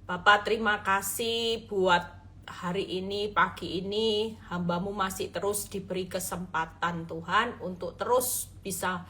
Bapak terima kasih buat hari ini, pagi ini, hamba-Mu masih terus diberi kesempatan Tuhan untuk terus bisa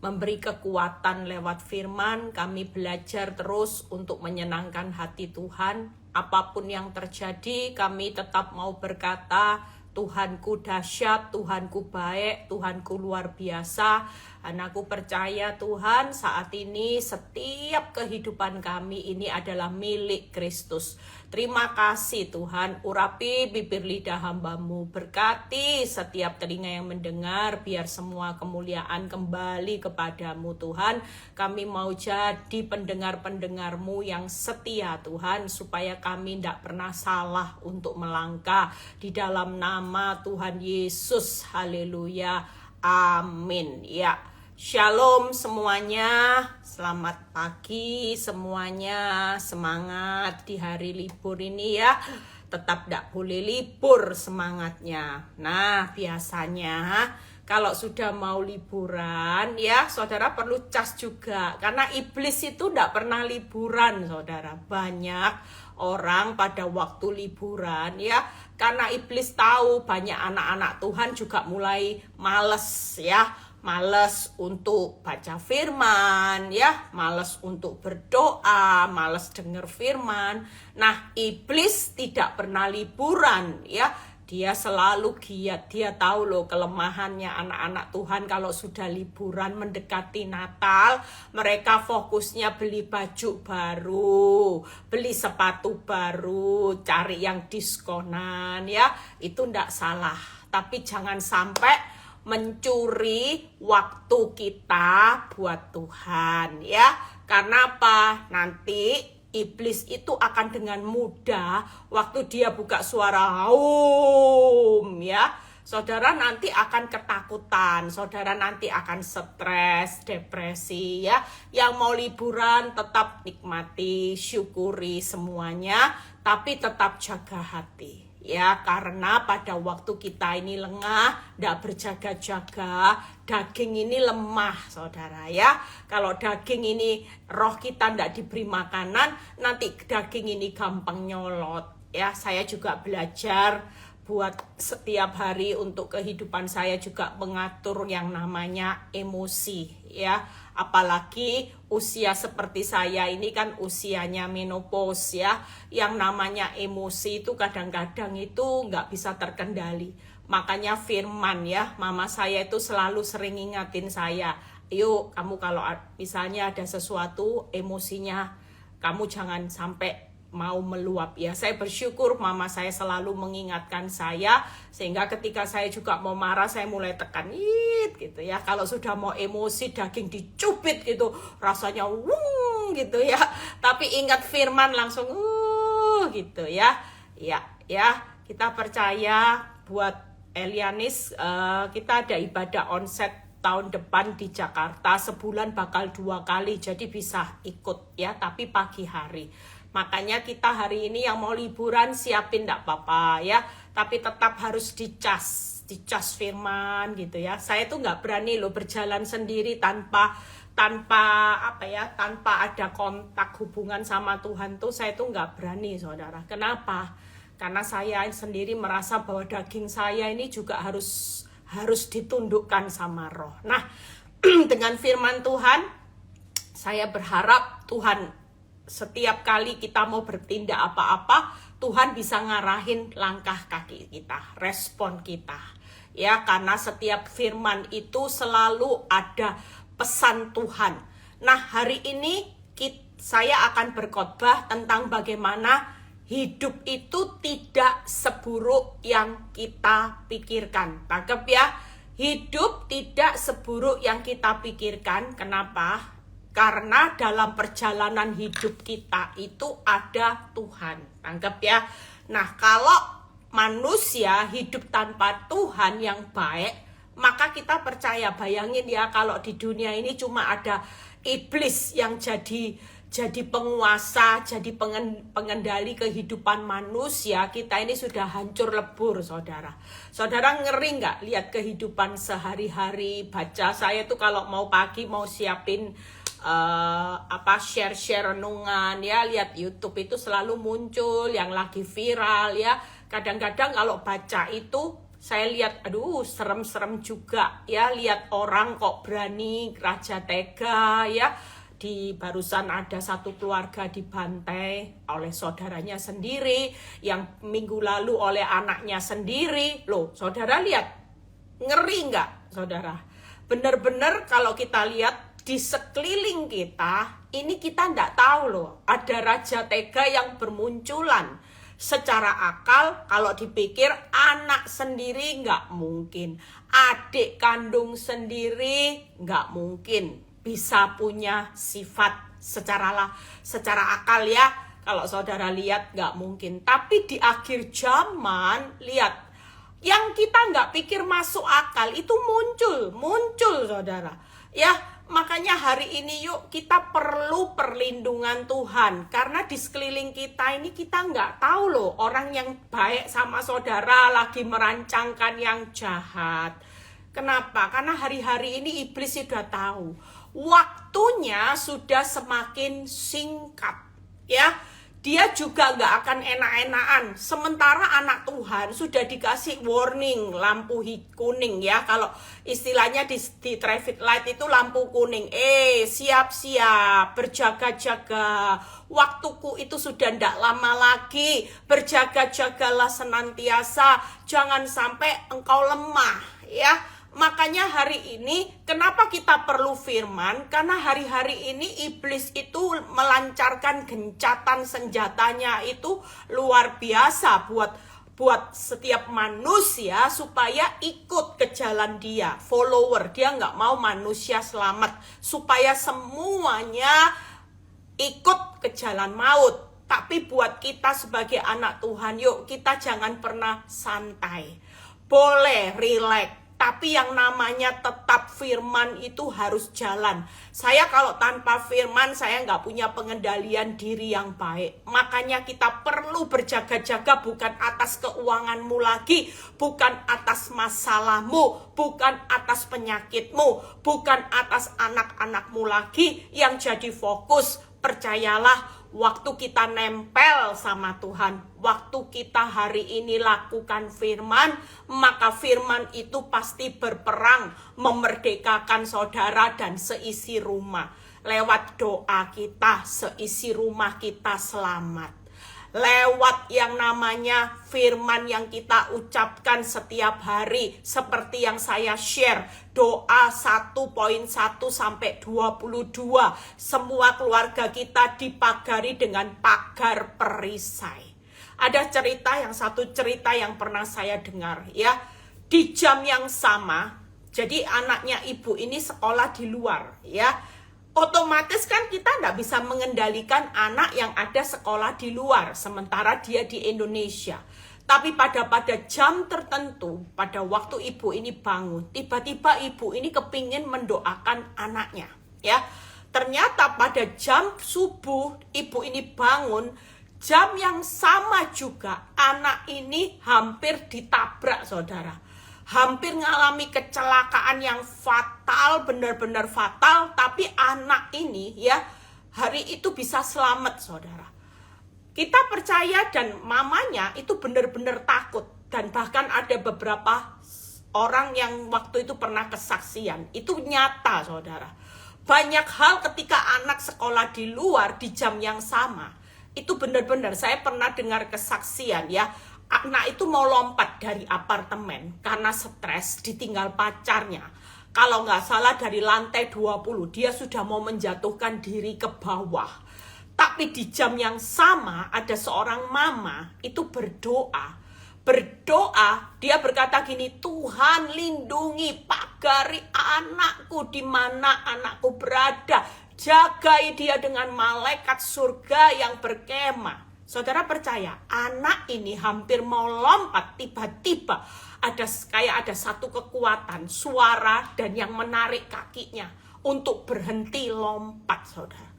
memberi kekuatan lewat firman. Kami belajar terus untuk menyenangkan hati Tuhan. Apapun yang terjadi, kami tetap mau berkata, Tuhanku dahsyat, Tuhanku baik, Tuhanku luar biasa. Dan aku percaya Tuhan saat ini setiap kehidupan kami ini adalah milik Kristus. Terima kasih Tuhan, urapi bibir lidah hamba-Mu, berkati setiap telinga yang mendengar, biar semua kemuliaan kembali kepadamu Tuhan. Kami mau jadi pendengar-pendengar-Mu yang setia Tuhan, supaya kami tidak pernah salah untuk melangkah di dalam nama Tuhan Yesus. Haleluya, amin. Ya, shalom semuanya, selamat pagi semuanya, semangat di hari libur ini ya. Tetap tidak boleh libur semangatnya. Nah, biasanya kalau sudah mau liburan ya, saudara perlu cas juga. Karena iblis itu tidak pernah liburan, saudara. Banyak orang pada waktu liburan ya, karena iblis tahu banyak anak-anak Tuhan juga mulai males ya. Males untuk baca firman ya, males untuk berdoa, males dengar firman. Nah, iblis tidak pernah liburan ya. Dia selalu giat, dia tahu loh kelemahannya anak-anak Tuhan kalau sudah liburan mendekati Natal, mereka fokusnya beli baju baru, beli sepatu baru, cari yang diskonan ya. Itu ndak salah, tapi jangan sampai mencuri waktu kita buat Tuhan ya. Karena apa? Nanti iblis itu akan dengan mudah waktu dia buka suara haum ya, saudara nanti akan ketakutan, saudara nanti akan stres, depresi ya. Yang mau liburan tetap nikmati, syukuri semuanya, tapi tetap jaga hati ya, karena pada waktu kita ini lengah, tidak berjaga-jaga, daging ini lemah saudara ya. Kalau daging ini roh kita tidak diberi makanan, nanti daging ini gampang nyolot ya. Saya juga belajar buat setiap hari untuk kehidupan saya juga mengatur yang namanya emosi ya. Apalagi usia seperti saya ini kan usianya menopause ya. Yang namanya emosi itu kadang-kadang itu nggak bisa terkendali. Makanya firman ya, mama saya itu selalu sering ingatin saya, yuk kamu kalau misalnya ada sesuatu emosinya, kamu jangan sampai mau meluap ya. Saya bersyukur mama saya selalu mengingatkan saya, sehingga ketika saya juga mau marah saya mulai tekan gitu ya. Kalau sudah mau emosi daging dicubit gitu, rasanya wung gitu ya. Tapi ingat firman langsung gitu ya. Ya, kita percaya buat Elianis, kita ada ibadah onset tahun depan di Jakarta, sebulan bakal 2 kali, jadi bisa ikut ya, tapi pagi hari. Makanya kita hari ini yang mau liburan siapin enggak apa-apa ya, tapi tetap harus dicas firman gitu ya. Saya tuh nggak berani loh berjalan sendiri tanpa ada kontak hubungan sama Tuhan tuh, saya tuh nggak berani saudara. Kenapa? Karena saya sendiri merasa bahwa daging saya ini juga harus ditundukkan sama roh. Nah, dengan firman Tuhan, saya berharap Tuhan setiap kali kita mau bertindak apa-apa, Tuhan bisa ngarahin langkah kaki kita, respon kita. Ya, karena setiap firman itu selalu ada pesan Tuhan. Nah, hari ini saya akan berkhotbah tentang bagaimana hidup itu tidak seburuk yang kita pikirkan. Tangkap ya, hidup tidak seburuk yang kita pikirkan. Kenapa? Karena dalam perjalanan hidup kita itu ada Tuhan. Tangkap ya. Nah, kalau manusia hidup tanpa Tuhan yang baik, maka kita percaya, bayangin ya, kalau di dunia ini cuma ada iblis yang jadi penguasa, jadi pengendali kehidupan manusia, kita ini sudah hancur lebur saudara. Saudara ngeri nggak lihat kehidupan sehari-hari? Baca saya tuh kalau mau pagi mau siapin share renungan ya, lihat YouTube itu selalu muncul yang lagi viral ya. Kadang-kadang kalau baca itu saya lihat, aduh serem-serem juga ya, lihat orang kok berani raja tega ya. Barusan ada satu keluarga dibantai oleh saudaranya sendiri, yang minggu lalu oleh anaknya sendiri. Loh, saudara lihat, ngeri nggak saudara? Bener-bener kalau kita lihat di sekeliling kita, ini kita nggak tahu loh, ada raja tega yang bermunculan. Secara akal kalau dipikir anak sendiri nggak mungkin, adik kandung sendiri nggak mungkin bisa punya sifat secara akal ya. Kalau saudara lihat nggak mungkin. Tapi di akhir zaman lihat, yang kita nggak pikir masuk akal itu muncul saudara ya. Makanya hari ini yuk kita perlu perlindungan Tuhan, karena di sekeliling kita ini kita nggak tahu loh, orang yang baik sama saudara lagi merancangkan yang jahat. Kenapa? Karena hari-hari ini iblis sudah tahu waktunya sudah semakin singkat ya. Dia juga nggak akan enak-enakan. Sementara anak Tuhan sudah dikasih warning, lampu kuning ya. Kalau istilahnya di traffic light itu lampu kuning. Siap-siap, berjaga-jaga. Waktuku itu sudah ndak lama lagi. Berjaga-jagalah senantiasa. Jangan sampai engkau lemah ya. Makanya hari ini kenapa kita perlu firman? Karena hari-hari ini iblis itu melancarkan gencatan senjatanya itu luar biasa buat setiap manusia supaya ikut ke jalan dia, follower. Dia nggak mau manusia selamat, supaya semuanya ikut ke jalan maut. Tapi buat kita sebagai anak Tuhan, yuk kita jangan pernah santai. Boleh relax, tapi yang namanya tetap firman itu harus jalan. Saya kalau tanpa firman, saya nggak punya pengendalian diri yang baik. Makanya kita perlu berjaga-jaga, bukan atas keuanganmu lagi, bukan atas masalahmu, bukan atas penyakitmu, bukan atas anak-anakmu lagi yang jadi fokus. Percayalah, waktu kita nempel sama Tuhan, waktu kita hari ini lakukan firman, maka firman itu pasti berperang memerdekakan saudara dan seisi rumah. Lewat doa kita, seisi rumah kita selamat. Lewat yang namanya firman yang kita ucapkan setiap hari, seperti yang saya share, doa 1.1 sampai 22. Semua keluarga kita dipagari dengan pagar perisai. Ada satu cerita yang pernah saya dengar ya. Di jam yang sama, jadi anaknya ibu ini sekolah di luar ya. Otomatis kan kita nggak bisa mengendalikan anak yang ada sekolah di luar, sementara dia di Indonesia. Tapi pada jam tertentu, pada waktu ibu ini bangun, tiba-tiba ibu ini kepingin mendoakan anaknya. Ya, ternyata pada jam subuh ibu ini bangun, jam yang sama juga anak ini hampir ditabrak saudara. Hampir ngalami kecelakaan yang fatal, benar-benar fatal. Tapi anak ini ya hari itu bisa selamat saudara. Kita percaya dan mamanya itu benar-benar takut. Dan bahkan ada beberapa orang yang waktu itu pernah kesaksian. Itu nyata saudara. Banyak hal ketika anak sekolah di luar di jam yang sama. Itu benar-benar saya pernah dengar kesaksian ya. Anak itu mau lompat dari apartemen karena stres ditinggal pacarnya. Kalau nggak salah dari lantai 20 dia sudah mau menjatuhkan diri ke bawah. Tapi di jam yang sama ada seorang mama itu berdoa. Dia berkata gini, Tuhan lindungi, pagari anakku di mana anakku berada. Jagai dia dengan malaikat surga yang berkemah. Saudara percaya, anak ini hampir mau lompat, tiba-tiba ada satu kekuatan, suara dan yang menarik kakinya untuk berhenti lompat, saudara.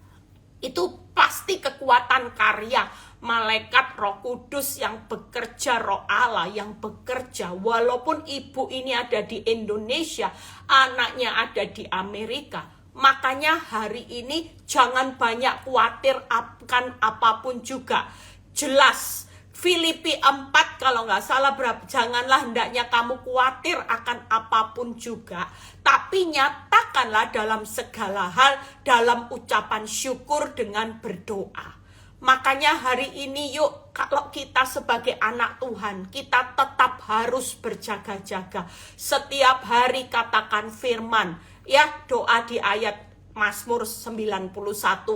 Itu pasti kekuatan karya malaikat Roh Kudus yang bekerja, Roh Allah yang bekerja. Walaupun ibu ini ada di Indonesia, anaknya ada di Amerika, Makanya hari ini jangan banyak khawatir akan apapun juga. Jelas Filipi 4 kalau nggak salah berapa, janganlah hendaknya kamu khawatir akan apapun juga, tapi nyatakanlah dalam segala hal dalam ucapan syukur dengan berdoa. Makanya hari ini yuk, kalau kita sebagai anak Tuhan, kita tetap harus berjaga-jaga. Setiap hari katakan firman, ya, doa di ayat Mazmur 91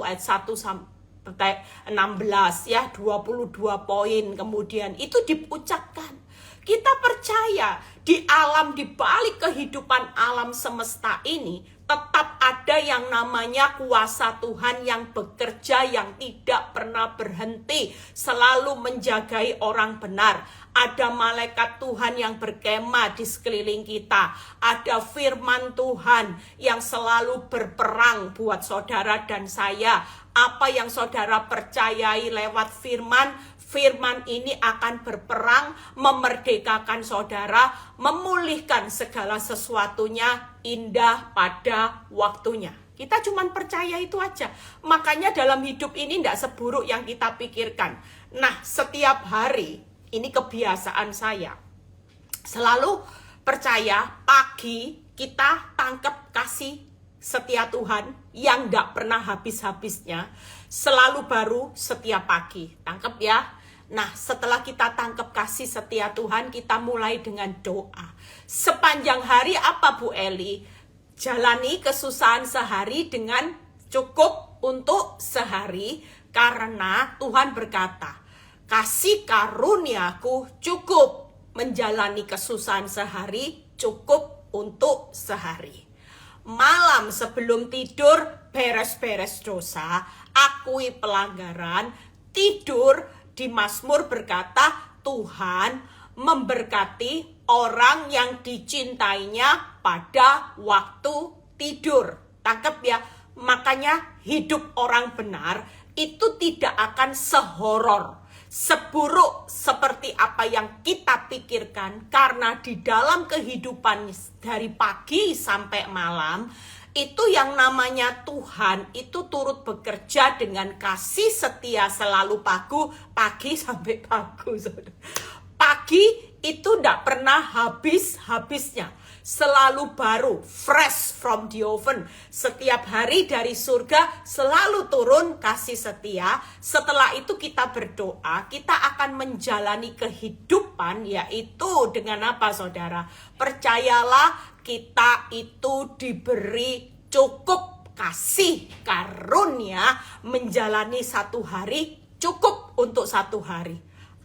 ayat 1 sampai 16 ya, 22 poin kemudian itu diucapkan. Kita percaya di alam, di balik kehidupan alam semesta ini tetap ada yang namanya kuasa Tuhan yang bekerja, yang tidak pernah berhenti, selalu menjagai orang benar. Ada malaikat Tuhan yang berkemah di sekeliling kita. Ada firman Tuhan yang selalu berperang buat saudara dan saya. Apa yang saudara percayai lewat firman, firman ini akan berperang, memerdekakan saudara, memulihkan segala sesuatunya indah pada waktunya. Kita cuma percaya itu aja. Makanya dalam hidup ini tidak seburuk yang kita pikirkan. Nah, setiap hari, ini kebiasaan saya, selalu percaya pagi kita tangkap kasih setia Tuhan yang tidak pernah habis-habisnya, selalu baru setiap pagi. Tangkap ya. Nah, setelah kita tangkap kasih setia Tuhan, kita mulai dengan doa. Sepanjang hari apa Bu Eli? Jalani kesusahan sehari dengan cukup untuk sehari, karena Tuhan berkata, kasih karuniaku cukup menjalani kesusahan sehari, cukup untuk sehari. Malam sebelum tidur, beres-beres dosa, akui pelanggaran, tidur. Di Mazmur berkata, Tuhan memberkati orang yang dicintainya pada waktu tidur. Tangkap ya, makanya hidup orang benar itu tidak akan sehoror, seburuk seperti apa yang kita pikirkan, karena di dalam kehidupan dari pagi sampai malam itu yang namanya Tuhan itu turut bekerja dengan kasih setia selalu pagi sampai pagu. Pagi itu tidak pernah habis-habisnya, selalu baru, fresh from the oven. Setiap hari dari surga selalu turun kasih setia. Setelah itu kita berdoa, kita akan menjalani kehidupan, yaitu dengan apa saudara? Percayalah, kita itu diberi cukup kasih karunia menjalani satu hari, cukup untuk satu hari.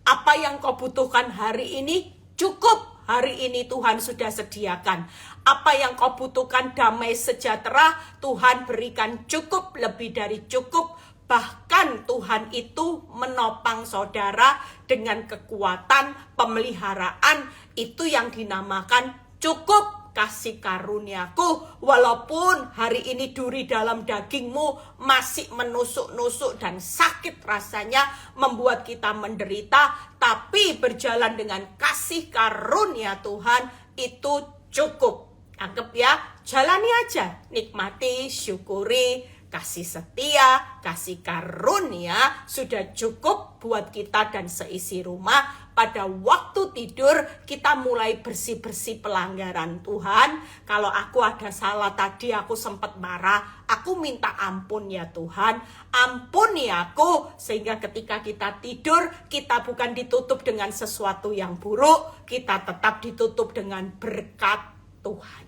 Apa yang kau butuhkan hari ini, cukup hari ini Tuhan sudah sediakan. Apa yang kau butuhkan damai sejahtera, Tuhan berikan cukup, lebih dari cukup. Bahkan Tuhan itu menopang saudara dengan kekuatan pemeliharaan, itu yang dinamakan cukup kasih karuniaku. Walaupun hari ini duri dalam dagingmu masih menusuk-nusuk dan sakit rasanya, membuat kita menderita, tapi berjalan dengan kasih karunia Tuhan itu cukup. Anggap ya, jalani aja, nikmati, syukuri. Kasih setia, kasih karunia sudah cukup buat kita dan seisi rumah. Pada waktu tidur kita mulai bersih-bersih pelanggaran Tuhan. Kalau aku ada salah tadi, aku sempat marah, aku minta ampun ya Tuhan, ampuni aku. Sehingga ketika kita tidur, kita bukan ditutup dengan sesuatu yang buruk, kita tetap ditutup dengan berkat Tuhan.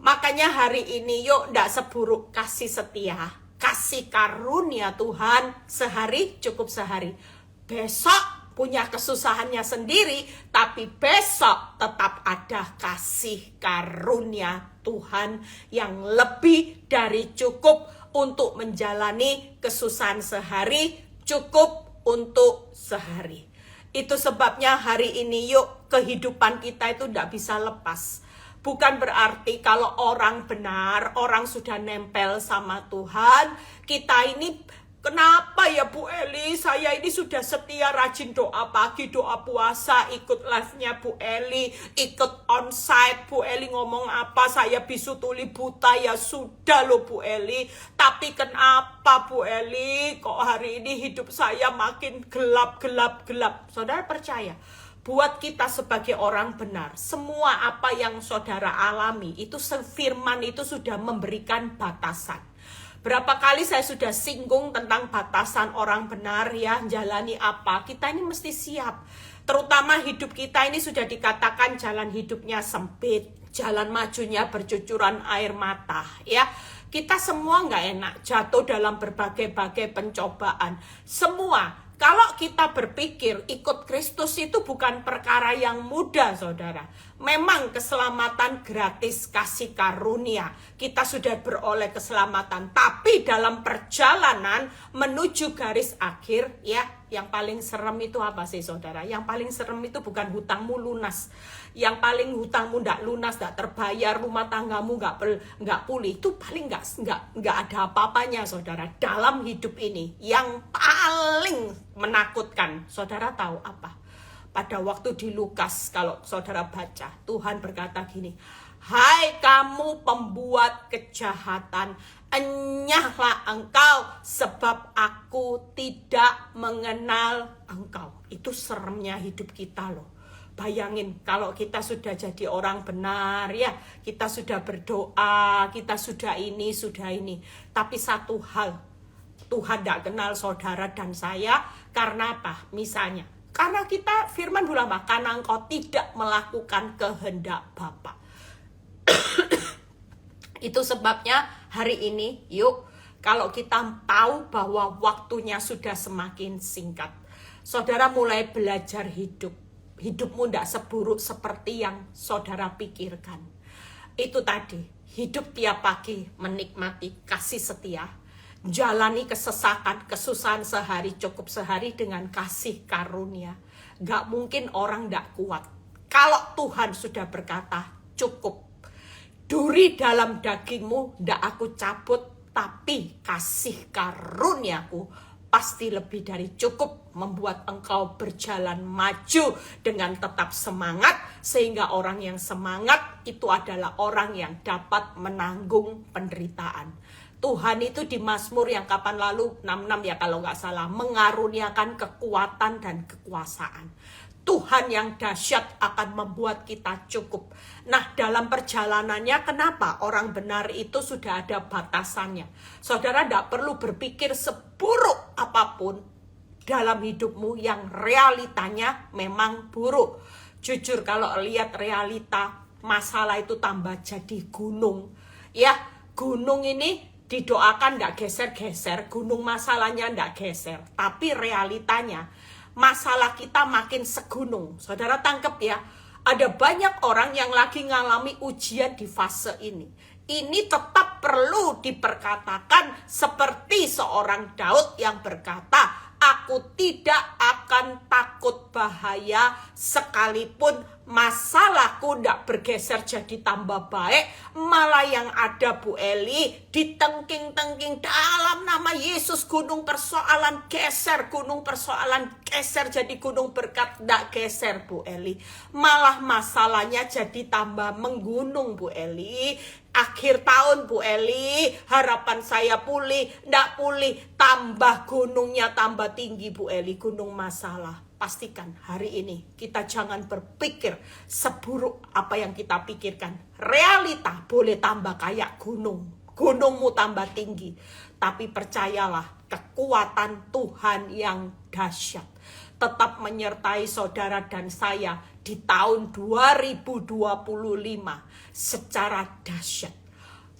Makanya hari ini yuk ndak seburuk kasih setia, kasih karunia Tuhan sehari cukup sehari. Besok punya kesusahannya sendiri, tapi besok tetap ada kasih karunia Tuhan yang lebih dari cukup untuk menjalani kesusahan sehari, cukup untuk sehari. Itu sebabnya hari ini yuk kehidupan kita itu ndak bisa lepas. Bukan berarti kalau orang benar, orang sudah nempel sama Tuhan, kita ini Kenapa ya Bu Eli? Saya ini sudah setia rajin doa pagi, doa puasa, ikut live-nya Bu Eli, ikut onsite. Bu Eli ngomong apa, saya bisu tuli buta, ya sudah loh Bu Eli. Tapi kenapa Bu Eli? Kok hari ini hidup saya makin gelap. Saudara percaya? Buat kita sebagai orang benar, semua apa yang saudara alami, itu firman itu sudah memberikan batasan. Berapa kali saya sudah singgung tentang batasan orang benar ya, jalani apa, kita ini mesti siap. Terutama hidup kita ini sudah dikatakan jalan hidupnya sempit, jalan majunya bercucuran air mata ya. Kita semua nggak enak, jatuh dalam berbagai-bagai pencobaan. Semua. Kalau kita berpikir ikut Kristus itu bukan perkara yang mudah, saudara. Memang keselamatan gratis, kasih karunia. Kita sudah beroleh keselamatan. Tapi dalam perjalanan menuju garis akhir, ya, yang paling serem itu apa sih, saudara? Yang paling serem itu bukan hutangmu lunas. Yang paling hutangmu nggak lunas, nggak terbayar, rumah tanggamu nggak pulih. Itu paling nggak ada apa-apanya, saudara. Dalam hidup ini, yang paling menakutkan, saudara tahu apa? Pada waktu di Lukas, kalau saudara baca, Tuhan berkata gini, hai kamu pembuat kejahatan, enyahlah engkau sebab aku tidak mengenal engkau. Itu seremnya hidup kita loh. Bayangin kalau kita sudah jadi orang benar ya, kita sudah berdoa, kita sudah ini. Tapi satu hal, Tuhan tidak kenal saudara dan saya, karena apa? Misalnya, karena kita firman bilang, karena engkau tidak melakukan kehendak Bapa. Itu sebabnya hari ini, yuk, kalau kita tahu bahwa waktunya sudah semakin singkat, saudara mulai belajar hidup. Hidupmu tidak seburuk seperti yang saudara pikirkan. Itu tadi, hidup tiap pagi menikmati kasih setia, jalani kesesakan, kesusahan sehari, cukup sehari dengan kasih karunia. Gak mungkin orang tidak kuat. Kalau Tuhan sudah berkata, cukup. Duri dalam dagingmu tidak aku cabut, tapi kasih karuniaku pasti lebih dari cukup membuat engkau berjalan maju dengan tetap semangat, sehingga orang yang semangat itu adalah orang yang dapat menanggung penderitaan. Tuhan itu di Mazmur yang kapan lalu 66 ya kalau nggak salah, mengaruniakan kekuatan dan kekuasaan. Tuhan yang dahsyat akan membuat kita cukup. Nah, dalam perjalanannya kenapa orang benar itu sudah ada batasannya. Saudara tidak perlu berpikir seburuk apapun dalam hidupmu yang realitanya memang buruk. Jujur kalau lihat realita, masalah itu tambah jadi gunung. Ya, gunung ini didoakan tidak geser-geser, gunung masalahnya tidak geser. Tapi realitanya, masalah kita makin segunung. Saudara tangkap ya, ada banyak orang yang lagi ngalami ujian di fase ini. Ini tetap perlu diperkatakan seperti seorang Daud yang berkata, aku tidak akan takut bahaya sekalipun masalahku tidak bergeser jadi tambah baik. Malah yang ada Bu Eli ditengking-tengking dalam nama Yesus, gunung persoalan geser, gunung persoalan geser jadi gunung berkat. Tidak geser Bu Eli, malah masalahnya jadi tambah menggunung Bu Eli. Akhir tahun Bu Eli, harapan saya pulih, tidak pulih, tambah gunungnya tambah tinggi Bu Eli, gunung masalah. Pastikan hari ini kita jangan berpikir seburuk apa yang kita pikirkan. Realita boleh tambah kayak gunung, gunungmu tambah tinggi, tapi percayalah kekuatan Tuhan yang dahsyat tetap menyertai saudara dan saya di tahun 2025 secara dahsyat.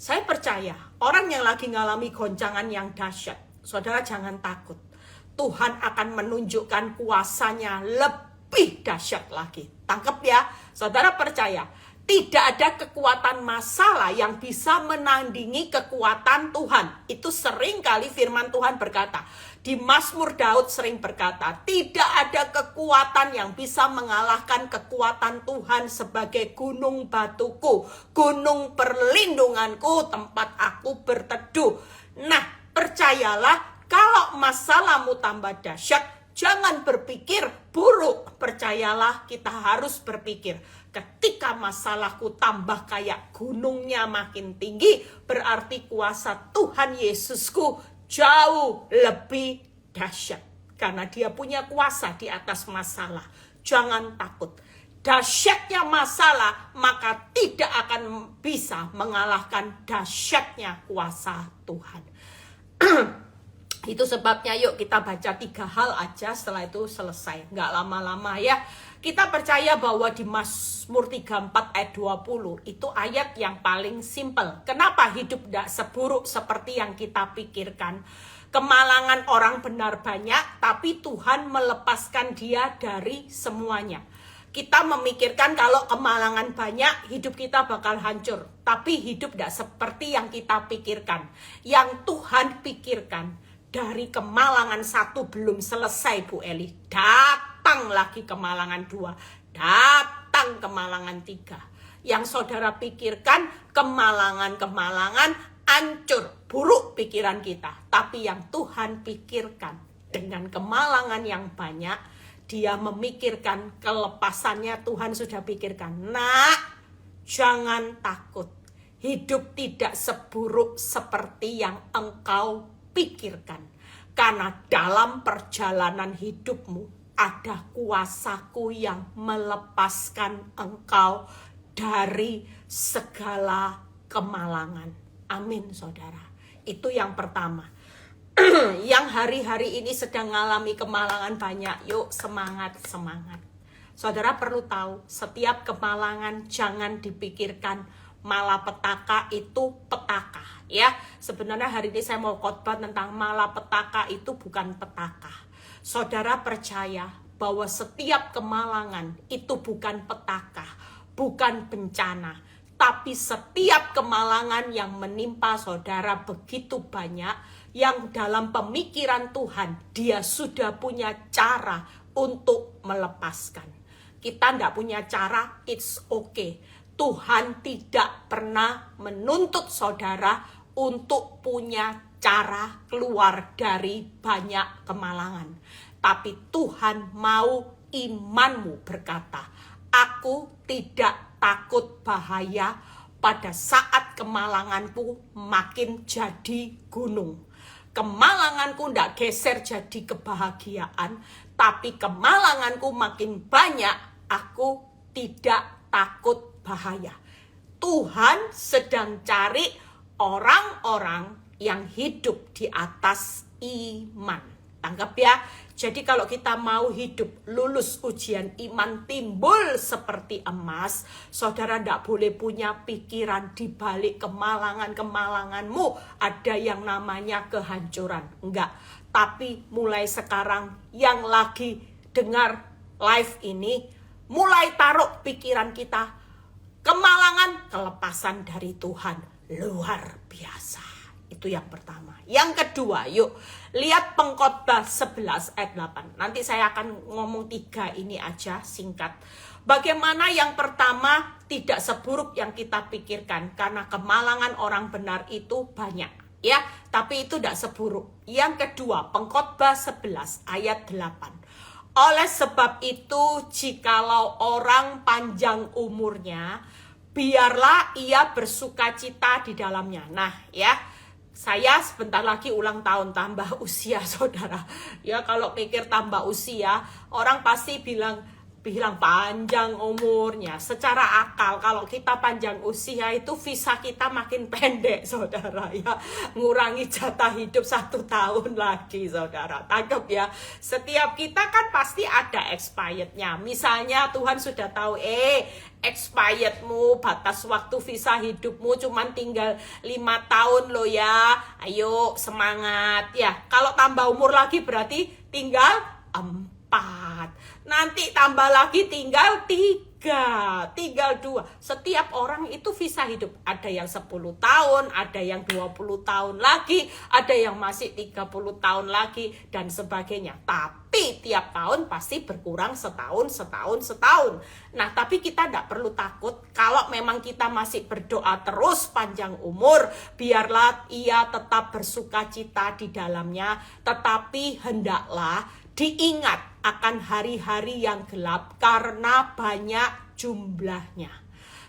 Saya percaya orang yang lagi ngalami goncangan yang dahsyat, saudara jangan takut. Tuhan akan menunjukkan kuasanya lebih dahsyat lagi. Tangkap ya, saudara percaya. Tidak ada kekuatan masalah yang bisa menandingi kekuatan Tuhan. Itu sering kali firman Tuhan berkata. Di Mazmur Daud sering berkata, tidak ada kekuatan yang bisa mengalahkan kekuatan Tuhan sebagai gunung batuku, gunung perlindunganku, tempat aku berteduh. Nah, percayalah, kalau Kalau masalahmu tambah dahsyat, jangan berpikir buruk. Percayalah, kita harus berpikir, ketika masalahku tambah kayak gunungnya makin tinggi, berarti kuasa Tuhan Yesusku jauh lebih dahsyat. Karena dia punya kuasa di atas masalah. Jangan takut. Dahsyatnya masalah, maka tidak akan bisa mengalahkan dahsyatnya kuasa Tuhan. Itu sebabnya yuk kita baca 3 hal aja, setelah itu selesai. Nggak lama-lama ya. Kita percaya bahwa di Mazmur 34 ayat 20 itu ayat yang paling simpel. Kenapa hidup tidak seburuk seperti yang kita pikirkan? Kemalangan orang benar banyak, tapi Tuhan melepaskan dia dari semuanya. Kita memikirkan kalau kemalangan banyak, hidup kita bakal hancur. Tapi hidup tidak seperti yang kita pikirkan. Yang Tuhan pikirkan, dari kemalangan 1 belum selesai Bu Eli, datang lagi kemalangan 2, datang kemalangan 3. Yang saudara pikirkan, kemalangan-kemalangan hancur, buruk pikiran kita. Tapi yang Tuhan pikirkan, dengan kemalangan yang banyak, dia memikirkan kelepasannya. Tuhan sudah pikirkan, nak, jangan takut. Hidup tidak seburuk seperti yang engkau pikirkan. Karena dalam perjalanan hidupmu ada kuasaku yang melepaskan engkau dari segala kemalangan. Amin saudara. Itu yang pertama. Yang hari-hari ini sedang mengalami kemalangan banyak, yuk semangat. Saudara perlu tahu, setiap kemalangan jangan dipikirkan malapetaka itu petaka. Ya, sebenarnya hari ini saya mau khotbah tentang malapetaka itu bukan petaka. Saudara percaya bahwa setiap kemalangan itu bukan petaka, bukan bencana. Tapi setiap kemalangan yang menimpa saudara begitu banyak, yang dalam pemikiran Tuhan, dia sudah punya cara untuk melepaskan. Kita tidak punya cara, it's okay. Tuhan tidak pernah menuntut saudara untuk punya cara keluar dari banyak kemalangan. Tapi Tuhan mau imanmu berkata, aku tidak takut bahaya pada saat kemalanganku makin jadi gunung. Kemalanganku tidak geser jadi kebahagiaan, tapi kemalanganku makin banyak, aku tidak takut bahaya. Tuhan sedang cari orang-orang yang hidup di atas iman. Tangkap ya. Jadi kalau kita mau hidup lulus ujian iman timbul seperti emas, saudara tidak boleh punya pikiran di balik kemalangan-kemalanganmu ada yang namanya kehancuran. Enggak. Tapi mulai sekarang yang lagi dengar live ini, mulai taruh pikiran kita, kemalangan kelepasan dari Tuhan luar biasa. Itu yang pertama. Yang kedua, yuk lihat Pengkhotbah 11 ayat 8. Nanti saya akan ngomong 3 ini aja singkat. Bagaimana yang pertama tidak seburuk yang kita pikirkan, karena kemalangan orang benar itu banyak. Ya, tapi itu tidak seburuk. Yang kedua, Pengkhotbah 11 ayat 8. Oleh sebab itu, jikalau orang panjang umurnya, biarlah ia bersukacita di dalamnya. Nah, ya. Saya sebentar lagi ulang tahun, tambah usia saudara. Ya kalau pikir tambah usia, orang pasti bilang panjang umurnya. Secara akal kalau kita panjang usia itu visa kita makin pendek saudara ya. Ngurangi jatah hidup 1 tahun lagi saudara. Tangkap ya. Setiap kita kan pasti ada expirednya. Misalnya Tuhan sudah tahu expiredmu, batas waktu visa hidupmu cuman tinggal 5 tahun loh ya. Ayo semangat ya. Kalau tambah umur lagi berarti tinggal 4. Nanti tambah lagi tinggal 3. tinggal 2. Setiap orang itu visa hidup. Ada yang 10 tahun, ada yang 20 tahun lagi, ada yang masih 30 tahun lagi, dan sebagainya. Tapi tiap tahun pasti berkurang setahun. Nah, tapi kita tidak perlu takut. Kalau memang kita masih berdoa terus panjang umur, biarlah ia tetap bersuka cita di dalamnya. Tetapi hendaklah diingat akan hari-hari yang gelap karena banyak jumlahnya.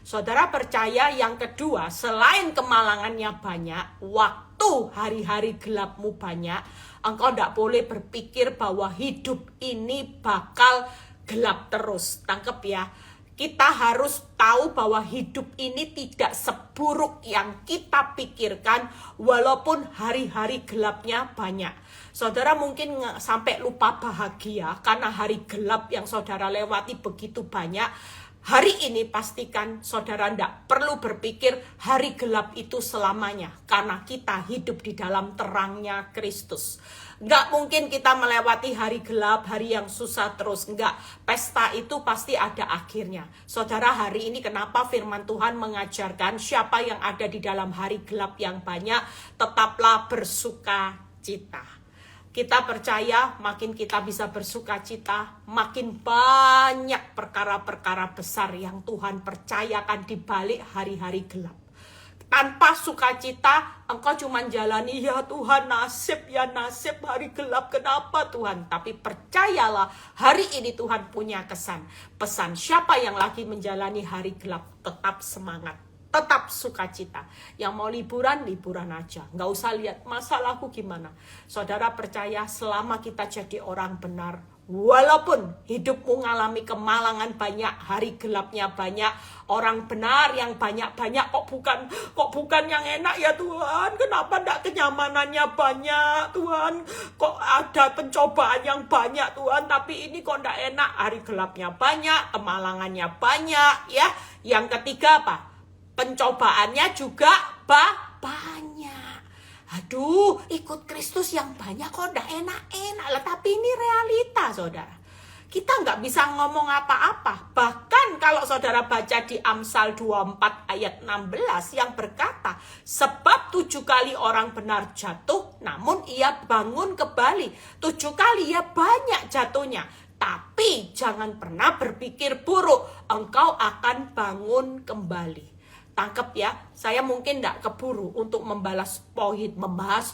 Saudara percaya yang kedua, selain kemalangannya banyak, waktu hari-hari gelapmu banyak, engkau tidak boleh berpikir bahwa hidup ini bakal gelap terus. Tangkep ya. Kita harus tahu bahwa hidup ini tidak seburuk yang kita pikirkan walaupun hari-hari gelapnya banyak. Saudara mungkin sampai lupa bahagia karena hari gelap yang saudara lewati begitu banyak. Hari ini pastikan saudara tidak perlu berpikir hari gelap itu selamanya. Karena kita hidup di dalam terangnya Kristus. Enggak mungkin kita melewati hari gelap, hari yang susah terus. Enggak, pesta itu pasti ada akhirnya. Saudara, hari ini kenapa firman Tuhan mengajarkan siapa yang ada di dalam hari gelap yang banyak, tetaplah bersuka cita. Kita percaya makin kita bisa bersuka cita, makin banyak perkara-perkara besar yang Tuhan percayakan di balik hari-hari gelap. Tanpa sukacita, engkau cuma jalani, ya Tuhan nasib hari gelap, kenapa Tuhan? Tapi percayalah, hari ini Tuhan punya pesan siapa yang lagi menjalani hari gelap, tetap semangat. Tetap sukacita. Yang mau liburan aja. Nggak usah lihat masalahku gimana. Saudara percaya selama kita jadi orang benar, walaupun hidupmu mengalami kemalangan banyak, hari gelapnya banyak, orang benar yang banyak-banyak kok bukan yang enak ya Tuhan. Kenapa enggak kenyamanannya banyak Tuhan? Kok ada pencobaan yang banyak Tuhan, tapi ini kok enggak enak, hari gelapnya banyak, kemalangannya banyak ya. Yang ketiga apa? Pencobaannya juga banyak. Aduh, ikut Kristus yang banyak kok udah enak-enak lah. Tapi ini realita, saudara. Kita nggak bisa ngomong apa-apa. Bahkan kalau saudara baca di Amsal 24 ayat 16 yang berkata, sebab 7 kali orang benar jatuh, namun ia bangun kembali. 7 kali ya banyak jatuhnya. Tapi jangan pernah berpikir buruk. Engkau akan bangun kembali. Tangkep ya, saya mungkin tidak keburu untuk membahas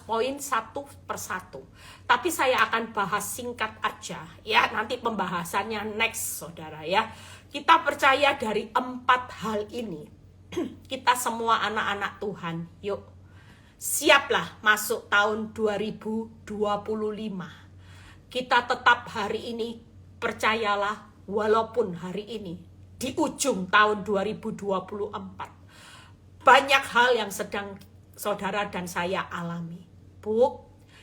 poin satu persatu. Tapi saya akan bahas singkat aja ya, nanti pembahasannya next saudara ya. Kita percaya dari 4 hal ini, kita semua anak-anak Tuhan, yuk siaplah masuk tahun 2025. Kita tetap hari ini, percayalah walaupun hari ini di ujung tahun 2024. Banyak hal yang sedang saudara dan saya alami. Bu,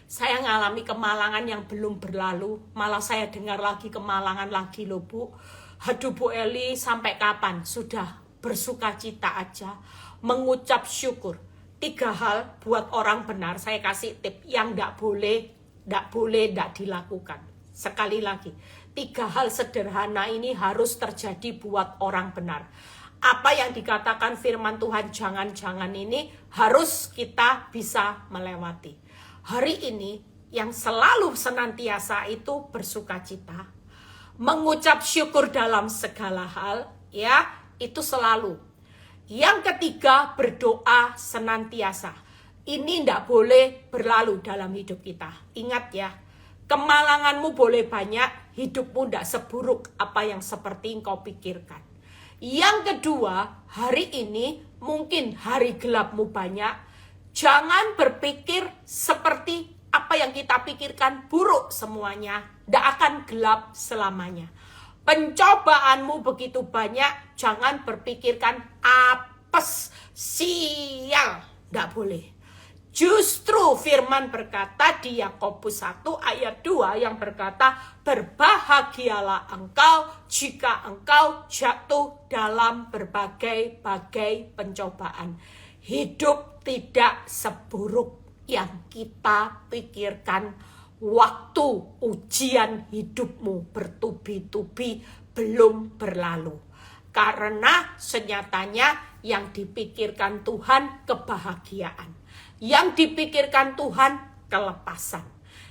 saya ngalami kemalangan yang belum berlalu. Malah saya dengar lagi kemalangan lagi loh Bu. Aduh Bu Eli, sampai kapan? Sudah bersuka cita aja. Mengucap syukur. 3 hal buat orang benar, saya kasih tip yang tidak boleh dilakukan. Sekali lagi, 3 hal sederhana ini harus terjadi buat orang benar. Apa yang dikatakan firman Tuhan jangan-jangan ini harus kita bisa melewati. Hari ini yang selalu senantiasa itu bersuka cita, mengucap syukur dalam segala hal, ya, itu selalu. Yang ketiga, berdoa senantiasa. Ini tidak boleh berlalu dalam hidup kita. Ingat ya, kemalanganmu boleh banyak, hidupmu tidak seburuk apa yang seperti engkau pikirkan. Yang kedua, hari ini mungkin hari gelapmu banyak. Jangan berpikir seperti apa yang kita pikirkan buruk semuanya. Tidak akan gelap selamanya. Pencobaanmu begitu banyak, jangan berpikirkan apes, sial. Tidak boleh. Justru firman berkata di Yakobus 1 ayat 2 yang berkata, berbahagialah engkau jika engkau jatuh dalam berbagai-bagai pencobaan. Hidup tidak seburuk yang kita pikirkan waktu ujian hidupmu bertubi-tubi belum berlalu. Karena senyatanya yang dipikirkan Tuhan kebahagiaan. Yang dipikirkan Tuhan kelepasan.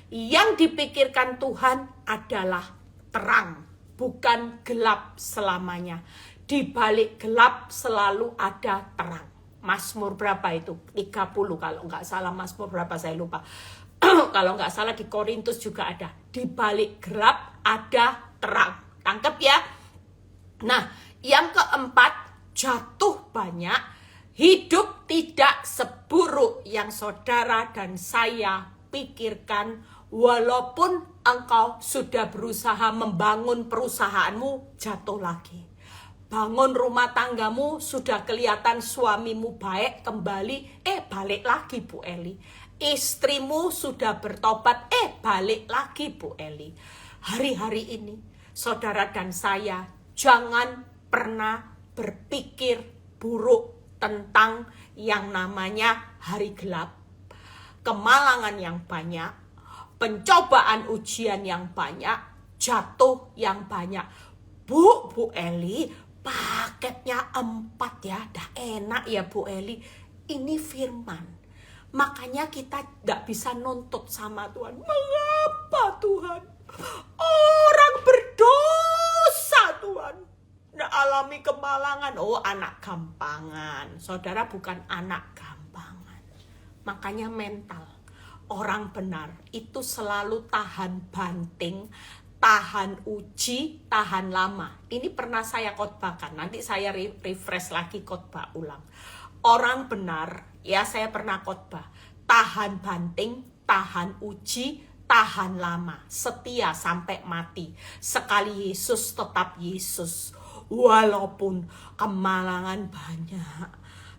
Yang dipikirkan Tuhan adalah terang, bukan gelap selamanya. Di balik gelap selalu ada terang. Mazmur berapa itu? 30 kalau nggak salah. Mazmur berapa saya lupa. Kalau nggak salah di Korintus juga ada. Di balik gelap ada terang. Tangkep ya? Nah, yang keempat, jatuh banyak, hidup tidak seburuk yang saudara dan saya pikirkan. Walaupun engkau sudah berusaha membangun perusahaanmu, jatuh lagi. Bangun rumah tanggamu, sudah kelihatan suamimu baik kembali, balik lagi Bu Eli. Istrimu sudah bertobat, balik lagi Bu Eli. Hari-hari ini, saudara dan saya, jangan pernah berpikir buruk tentang yang namanya hari gelap. Kemalangan yang banyak, pencobaan ujian yang banyak, jatuh yang banyak. Bu Eli, paketnya 4 ya, dah enak ya Bu Eli. Ini firman. Makanya kita tidak bisa nuntut sama Tuhan. Mengapa Tuhan? Orang berdosa Tuhan. Nggak alami kemalangan. Oh, anak gampangan. Saudara bukan anak gampangan. Makanya mental. Orang benar itu selalu tahan banting, tahan uji, tahan lama. Ini pernah saya khotbahkan. Nanti saya refresh lagi khotbah ulang. Orang benar, ya saya pernah khotbah. Tahan banting, tahan uji, tahan lama. Setia sampai mati. Sekali Yesus tetap Yesus. Walaupun kemalangan banyak.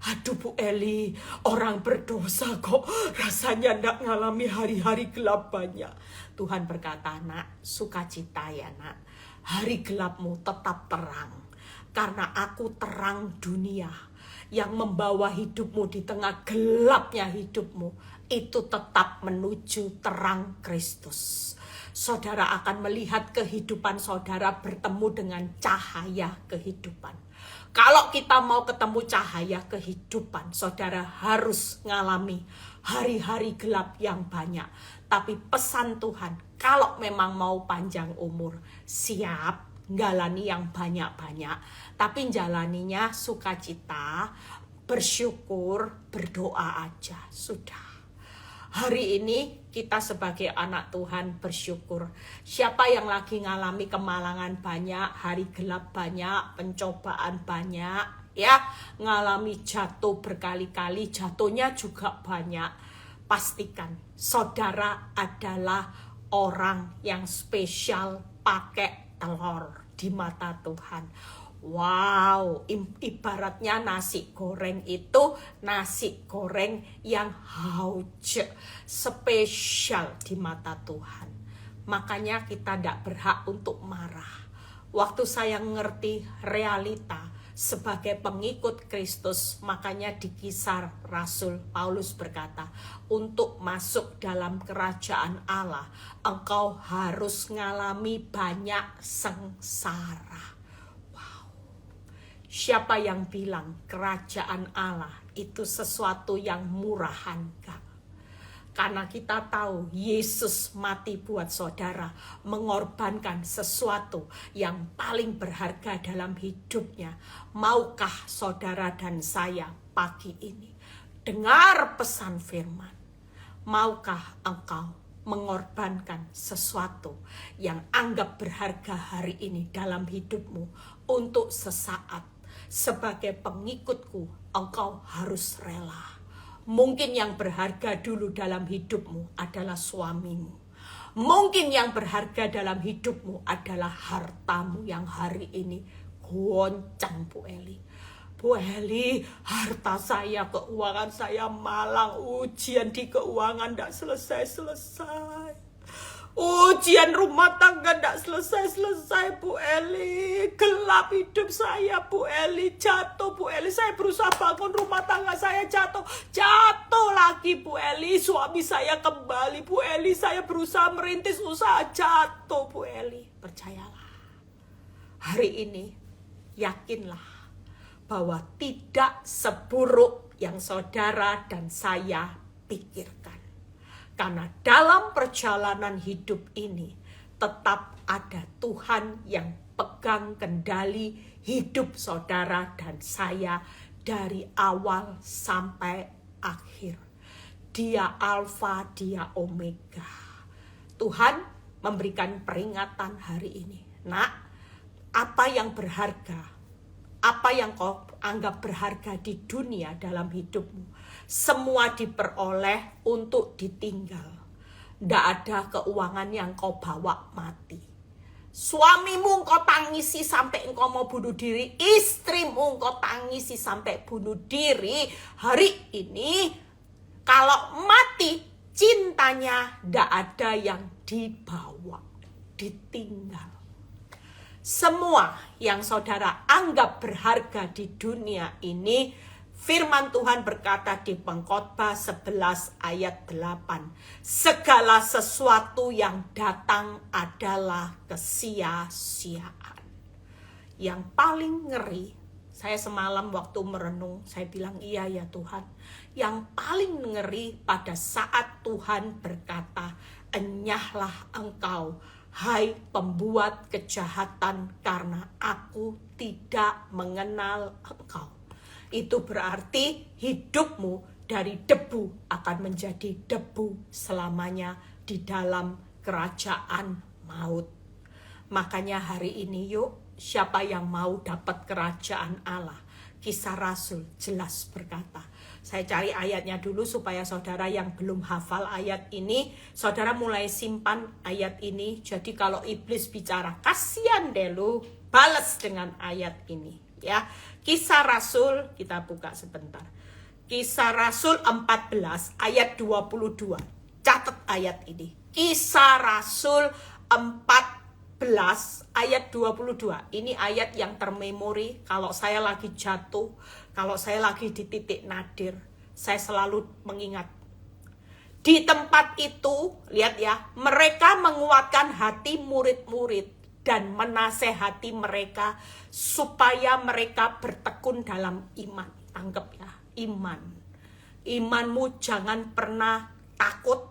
Aduh Bu Eli, orang berdosa kok rasanya ndak ngalami hari-hari gelap banyak. Tuhan berkata, nak, sukacita ya nak. Hari gelapmu tetap terang. Karena aku terang dunia. Yang membawa hidupmu di tengah gelapnya hidupmu. Itu tetap menuju terang Kristus. Saudara akan melihat kehidupan saudara bertemu dengan cahaya kehidupan. Kalau kita mau ketemu cahaya kehidupan, saudara harus ngalami hari-hari gelap yang banyak. Tapi pesan Tuhan, kalau memang mau panjang umur, siap jalani yang banyak-banyak. Tapi jalaninya sukacita, bersyukur, berdoa aja, sudah. Hari ini kita sebagai anak Tuhan bersyukur. Siapa yang lagi ngalami kemalangan banyak, hari gelap banyak, pencobaan banyak, ya, ngalami jatuh berkali-kali, jatuhnya juga banyak. Pastikan saudara adalah orang yang spesial pakai telur di mata Tuhan. Wow, ibaratnya nasi goreng itu nasi goreng yang hauce, spesial di mata Tuhan. Makanya kita tidak berhak untuk marah. Waktu saya ngerti realita sebagai pengikut Kristus, makanya di Kisah Rasul Paulus berkata, untuk masuk dalam kerajaan Allah, engkau harus ngalami banyak sengsara. Siapa yang bilang kerajaan Allah itu sesuatu yang murahan? Karena kita tahu Yesus mati buat saudara, mengorbankan sesuatu yang paling berharga dalam hidupnya. Maukah saudara dan saya pagi ini dengar pesan firman? Maukah engkau mengorbankan sesuatu yang anggap berharga hari ini dalam hidupmu untuk sesaat? Sebagai pengikutku, engkau harus rela. Mungkin yang berharga dulu dalam hidupmu adalah suamimu. Mungkin yang berharga dalam hidupmu adalah hartamu yang hari ini goncang Bu Eli. Bu Eli, harta saya, keuangan saya malang. Ujian di keuangan tidak selesai-selesai. Ujian rumah tangga tidak selesai-selesai Bu Eli. Gelap hidup saya Bu Eli. Jatuh Bu Eli. Saya berusaha bangun rumah tangga saya jatuh. Jatuh lagi Bu Eli. Suami saya kembali Bu Eli. Saya berusaha merintis usaha jatuh Bu Eli. Percayalah. Hari ini yakinlah bahwa tidak seburuk yang saudara dan saya pikirkan. Karena dalam perjalanan hidup ini tetap ada Tuhan yang pegang kendali hidup saudara dan saya dari awal sampai akhir. Dia Alfa, dia Omega. Tuhan memberikan peringatan hari ini. Nak, apa yang berharga, apa yang kau anggap berharga di dunia dalam hidupmu, semua diperoleh untuk ditinggal. Tidak ada keuangan yang kau bawa mati. Suamimu engkau tangisi sampai engkau mau bunuh diri. Istrimu engkau tangisi sampai bunuh diri. Hari ini kalau mati, cintanya tidak ada yang dibawa, ditinggal. Semua yang saudara anggap berharga di dunia ini, firman Tuhan berkata di Pengkhotbah 11 ayat 8. Segala sesuatu yang datang adalah kesia-siaan. Yang paling ngeri, saya semalam waktu merenung, saya bilang iya ya Tuhan. Yang paling ngeri pada saat Tuhan berkata, enyahlah engkau, hai pembuat kejahatan, karena aku tidak mengenal engkau. Itu berarti hidupmu dari debu akan menjadi debu selamanya di dalam kerajaan maut. Makanya hari ini yuk, siapa yang mau dapat kerajaan Allah? Kisah Rasul jelas berkata. Saya cari ayatnya dulu supaya saudara yang belum hafal ayat ini, saudara mulai simpan ayat ini. Jadi kalau iblis bicara, kasihan deh lu, balas dengan ayat ini. Ya, Kisah Rasul, kita buka sebentar. Kisah Rasul 14 ayat 22. Catat ayat ini. Kisah Rasul 14 ayat 22. Ini ayat yang termemori kalau saya lagi jatuh, kalau saya lagi di titik nadir, saya selalu mengingat. Di tempat itu, lihat ya, mereka menguatkan hati murid-murid dan menasehati mereka supaya mereka bertekun dalam iman. Tangkap ya, iman. Imanmu jangan pernah takut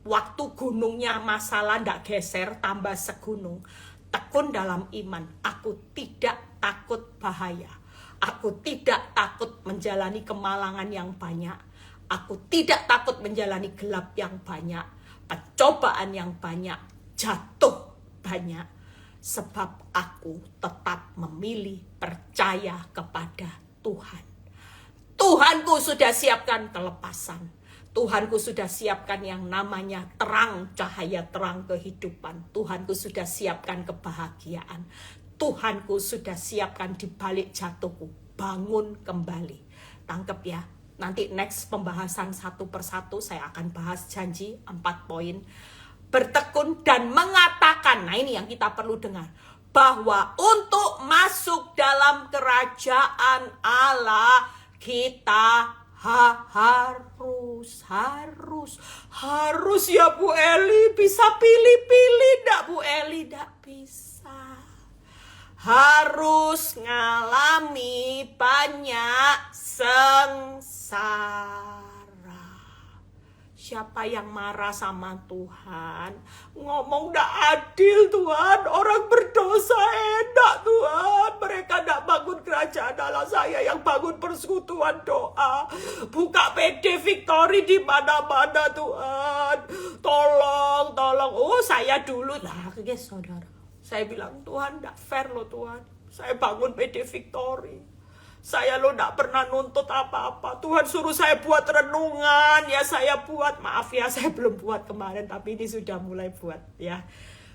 waktu gunungnya masalah ndak geser tambah segunung. Tekun dalam iman. Aku tidak takut bahaya. Aku tidak takut menjalani kemalangan yang banyak. Aku tidak takut menjalani gelap yang banyak. Pencobaan yang banyak. Jatuh banyak. Sebab aku tetap memilih percaya kepada Tuhan. Tuhanku sudah siapkan kelepasan. Tuhanku sudah siapkan yang namanya terang, cahaya terang kehidupan. Tuhanku sudah siapkan kebahagiaan. Tuhanku sudah siapkan di balik jatuhku, bangun kembali. Tangkep ya, nanti next pembahasan satu persatu saya akan bahas janji 4 poin. Bertekun dan mengatakan, nah ini yang kita perlu dengar, bahwa untuk masuk dalam kerajaan Allah kita harus ya Bu Eli, bisa pilih-pilih ndak Bu Eli? Ndak bisa. Harus ngalami banyak sengsara. Siapa yang marah sama Tuhan? Ngomong ndak adil Tuhan, orang berdosa enak Tuhan. Mereka ndak bangun kerajaan Allah, saya yang bangun persekutuan doa. Buka PD Victory di mana-mana Tuhan. Tolong. Oh saya dulu. Nah guys saudara, saya bilang Tuhan ndak fair loh Tuhan. Saya bangun PD Victory. Saya lo gak pernah nuntut apa-apa. Tuhan suruh saya buat renungan. Ya saya buat. Maaf ya saya belum buat kemarin. Tapi ini sudah mulai buat ya.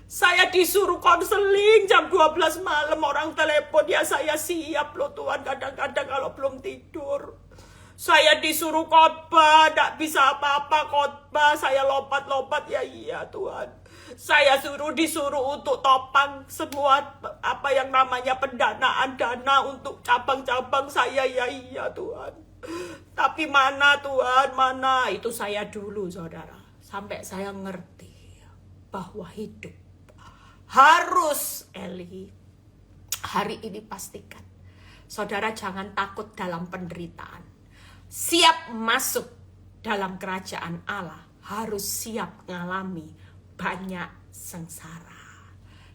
Saya disuruh konseling jam 12 malam. Orang telepon. Ya saya siap loh Tuhan. Kadang-kadang kalau belum tidur. Saya disuruh khotbah. Gak bisa apa-apa khotbah. Saya lompat-lompat. Ya iya Tuhan. Saya disuruh untuk topang semua apa yang namanya pendanaan dana untuk cabang-cabang saya. Ya iya Tuhan. Tapi mana Tuhan, mana? Itu saya dulu saudara. Sampai saya ngerti bahwa hidup harus Eli hari ini pastikan Saudara jangan takut dalam penderitaan. Siap masuk dalam kerajaan Allah, harus siap mengalami banyak sengsara.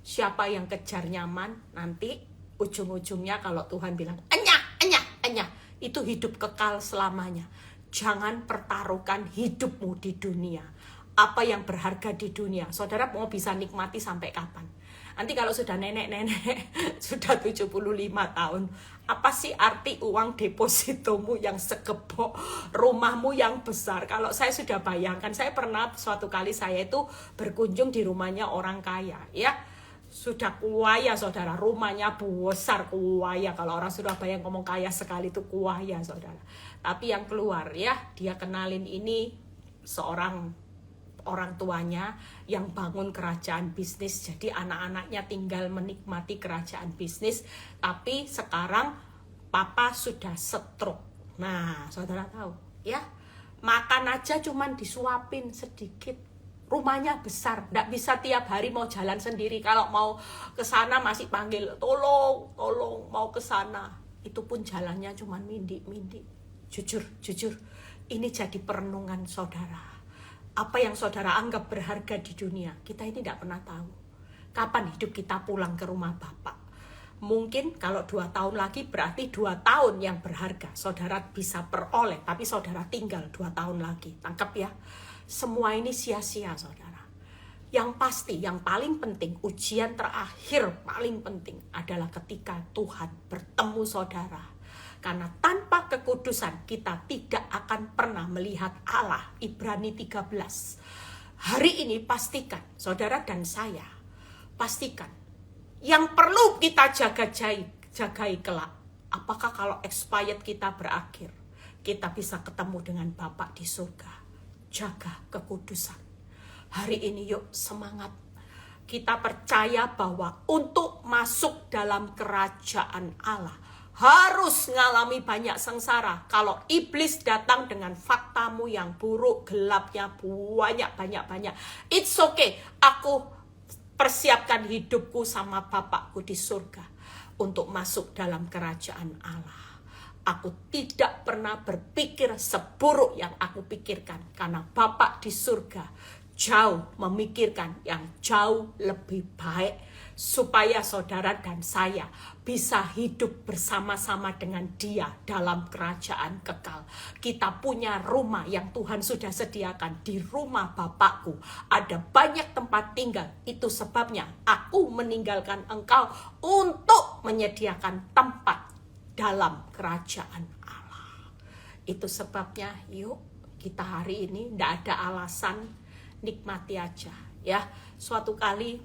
Siapa yang kejar nyaman, nanti ujung-ujungnya kalau Tuhan bilang, enyah, itu hidup kekal selamanya. Jangan pertaruhkan hidupmu di dunia. Apa yang berharga di dunia, saudara mau bisa nikmati sampai kapan? Nanti kalau sudah nenek-nenek, sudah 75 tahun, apa sih arti uang depositomu yang segebok, rumahmu yang besar? Kalau saya sudah bayangkan, saya pernah suatu kali saya itu berkunjung di rumahnya orang kaya, ya. Sudah kuaya saudara, rumahnya besar kuaya. Kalau orang Surabaya ngomong kaya sekali itu kuaya saudara. Tapi yang keluar ya, dia kenalin ini seorang orang tuanya yang bangun kerajaan bisnis, jadi anak-anaknya tinggal menikmati kerajaan bisnis. Tapi sekarang papa sudah stroke. Nah saudara tahu ya, makan aja cuman disuapin sedikit. Rumahnya besar, nggak bisa tiap hari mau jalan sendiri. Kalau mau ke sana masih panggil, tolong mau ke sana. Itu pun jalannya cuman mindi. Jujur, ini jadi perenungan saudara. Apa yang saudara anggap berharga di dunia, kita ini tidak pernah tahu. Kapan hidup kita pulang ke rumah Bapak? Mungkin kalau 2 tahun lagi berarti 2 tahun yang berharga. Saudara bisa peroleh, tapi saudara tinggal 2 tahun lagi. Tangkap ya. Semua ini sia-sia saudara. Yang pasti, yang paling penting, ujian terakhir paling penting adalah ketika Tuhan bertemu saudara. Karena tanpa kekudusan kita tidak akan pernah melihat Allah. Ibrani 13. Hari ini pastikan, saudara dan saya, pastikan. Yang perlu kita jagai kelak. Apakah kalau expired kita berakhir, kita bisa ketemu dengan Bapak di surga. Jaga kekudusan. Hari ini yuk semangat. Kita percaya bahwa untuk masuk dalam kerajaan Allah, harus ngalami banyak sengsara. Kalau iblis datang dengan faktamu yang buruk, gelapnya banyak. It's okay. Aku persiapkan hidupku sama Bapakku di surga untuk masuk dalam kerajaan Allah. Aku tidak pernah berpikir seburuk yang aku pikirkan. Karena Bapak di surga jauh memikirkan yang jauh lebih baik. Supaya saudara dan saya bisa hidup bersama-sama dengan Dia dalam kerajaan kekal. Kita punya rumah yang Tuhan sudah sediakan. Di rumah Bapakku ada banyak tempat tinggal. Itu sebabnya aku meninggalkan engkau untuk menyediakan tempat dalam kerajaan Allah. Itu sebabnya yuk kita hari ini tidak ada alasan, nikmati aja ya. Suatu kali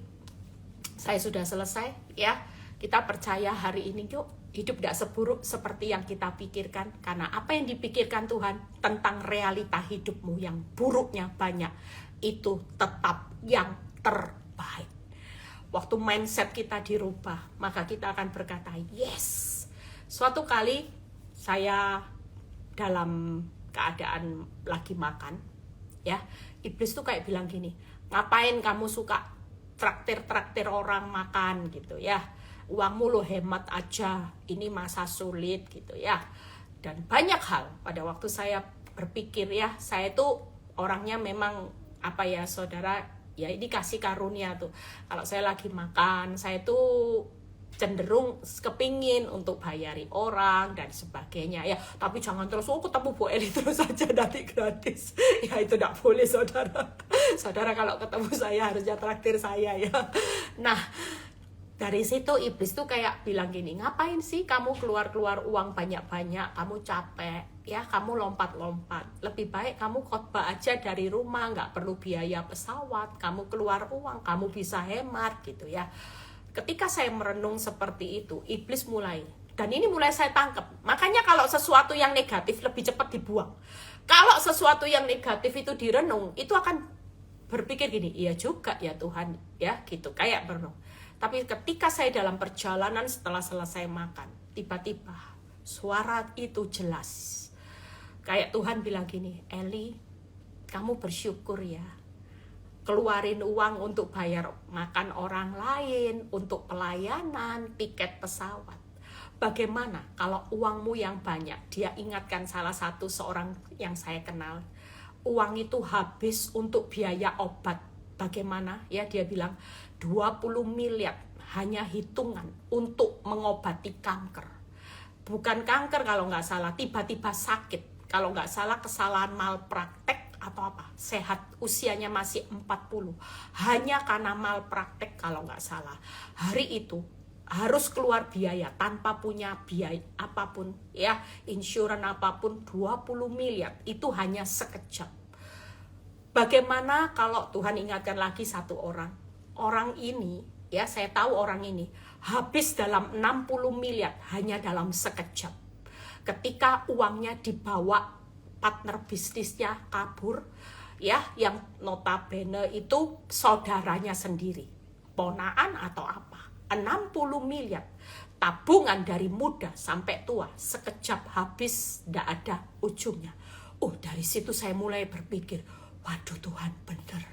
saya sudah selesai ya. Kita percaya hari ini yuk hidup tidak seburuk seperti yang kita pikirkan. Karena apa yang dipikirkan Tuhan tentang realita hidupmu yang buruknya banyak, itu tetap yang terbaik. Waktu mindset kita dirubah, maka kita akan berkata yes. Suatu kali saya dalam keadaan lagi makan ya, iblis tuh kayak bilang gini, ngapain kamu suka traktir orang makan gitu ya, uangmu lo hemat aja, ini masa sulit gitu ya. Dan banyak hal pada waktu saya berpikir ya, saya tuh orangnya memang apa ya saudara, ya ini kasih karunia tuh. Kalau saya lagi makan, saya tuh cenderung kepingin untuk bayari orang dan sebagainya ya, tapi jangan terus ketemu Bu Eli terus saja nanti gratis ya, itu tidak boleh saudara. Saudara kalau ketemu saya harusnya traktir saya ya. Nah dari situ iblis tuh kayak bilang gini, ngapain sih kamu keluar uang banyak-banyak, kamu capek ya, kamu lompat-lompat, lebih baik kamu khotbah aja dari rumah, nggak perlu biaya pesawat, kamu keluar uang, kamu bisa hemat gitu ya. Ketika saya merenung seperti itu, iblis mulai, dan ini mulai saya tangkap. Makanya kalau sesuatu yang negatif lebih cepat dibuang. Kalau sesuatu yang negatif itu direnung, itu akan berpikir gini, iya juga ya Tuhan, ya gitu, kayak merenung. Tapi ketika saya dalam perjalanan setelah selesai makan, tiba-tiba suara itu jelas. Kayak Tuhan bilang gini, Eli, kamu bersyukur ya. Keluarin uang untuk bayar makan orang lain, untuk pelayanan, tiket pesawat. Bagaimana kalau uangmu yang banyak? Dia ingatkan salah satu seorang yang saya kenal. Uang itu habis untuk biaya obat. Bagaimana? Ya, dia bilang 20 miliar hanya hitungan untuk mengobati kanker. Bukan kanker kalau nggak salah, tiba-tiba sakit. Kalau nggak salah kesalahan malpraktek atau apa, sehat, usianya masih 40. Hanya karena malpraktek kalau nggak salah. Hari itu harus keluar biaya tanpa punya biaya apapun, ya, insuran apapun, 20 miliar. Itu hanya sekejap. Bagaimana kalau Tuhan ingatkan lagi satu orang? Orang ini, ya, saya tahu orang ini habis dalam 60 miliar hanya dalam sekejap. Ketika uangnya dibawa partner bisnisnya kabur, ya, yang notabene itu saudaranya sendiri, ponaan atau apa. 60 miliar tabungan dari muda sampai tua, sekejap habis, tidak ada ujungnya. Dari situ saya mulai berpikir, waduh Tuhan, bener.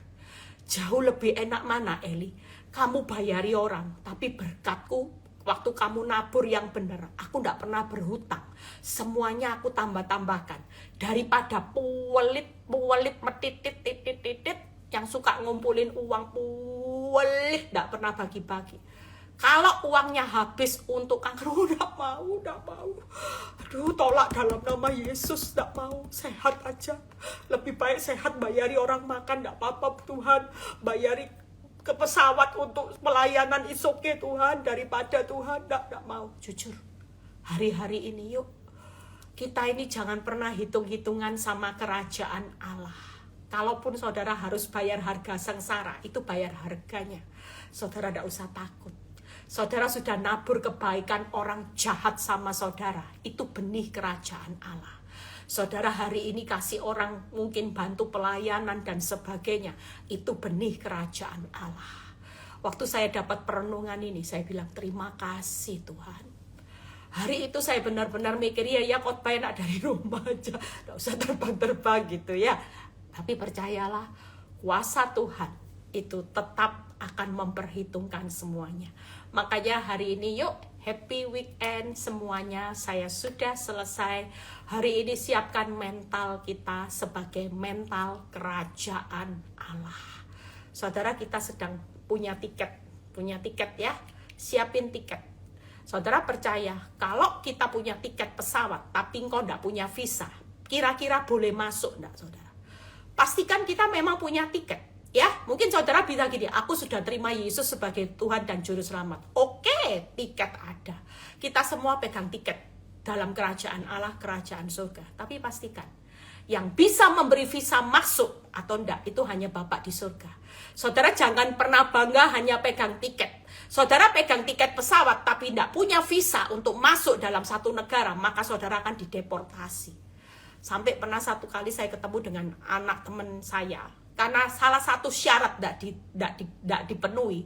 Jauh lebih enak mana, Eli? Kamu bayari orang, tapi berkatku waktu kamu nabur yang benar, aku tidak pernah berhutang. Semuanya aku tambah-tambahkan. Daripada puwelit, metitit, yang suka ngumpulin uang, puwelit, tidak pernah bagi-bagi. Kalau uangnya habis untuk kanker, tidak mau. Aduh, tolak dalam nama Yesus, tidak mau. Sehat aja. Lebih baik sehat, bayari orang makan, tidak apa-apa Tuhan. Bayari ke pesawat untuk pelayanan is okay Tuhan, daripada Tuhan, tidak mau. Jujur, hari-hari ini yuk, kita ini jangan pernah hitung-hitungan sama kerajaan Allah. Kalaupun saudara harus bayar harga sengsara, itu bayar harganya. Saudara tidak usah takut. Saudara sudah nabur kebaikan orang jahat sama saudara, itu benih kerajaan Allah. Saudara hari ini kasih orang mungkin bantu pelayanan dan sebagainya, itu benih kerajaan Allah. Waktu saya dapat perenungan ini, saya bilang terima kasih Tuhan. Hari itu saya benar-benar mikir, ya khotbah enak dari rumah aja, gak usah terbang-terbang gitu ya. Tapi percayalah, kuasa Tuhan itu tetap akan memperhitungkan semuanya. Makanya hari ini yuk, happy weekend semuanya. Saya sudah selesai. Hari ini siapkan mental kita sebagai mental kerajaan Allah. Saudara, kita sedang punya tiket ya. Siapin tiket. Saudara percaya, kalau kita punya tiket pesawat tapi engkau enggak punya visa, kira-kira boleh masuk enggak saudara? Pastikan kita memang punya tiket. Ya, mungkin saudara bilang gini, aku sudah terima Yesus sebagai Tuhan dan Juru Selamat. Oke, tiket ada. Kita semua pegang tiket dalam kerajaan Allah, kerajaan surga. Tapi pastikan, yang bisa memberi visa masuk atau enggak, itu hanya Bapak di surga. Saudara jangan pernah bangga hanya pegang tiket. Saudara pegang tiket pesawat tapi enggak punya visa untuk masuk dalam satu negara, maka saudara akan dideportasi. Sampai pernah satu kali saya ketemu dengan anak teman saya, karena salah satu syarat tidak dipenuhi,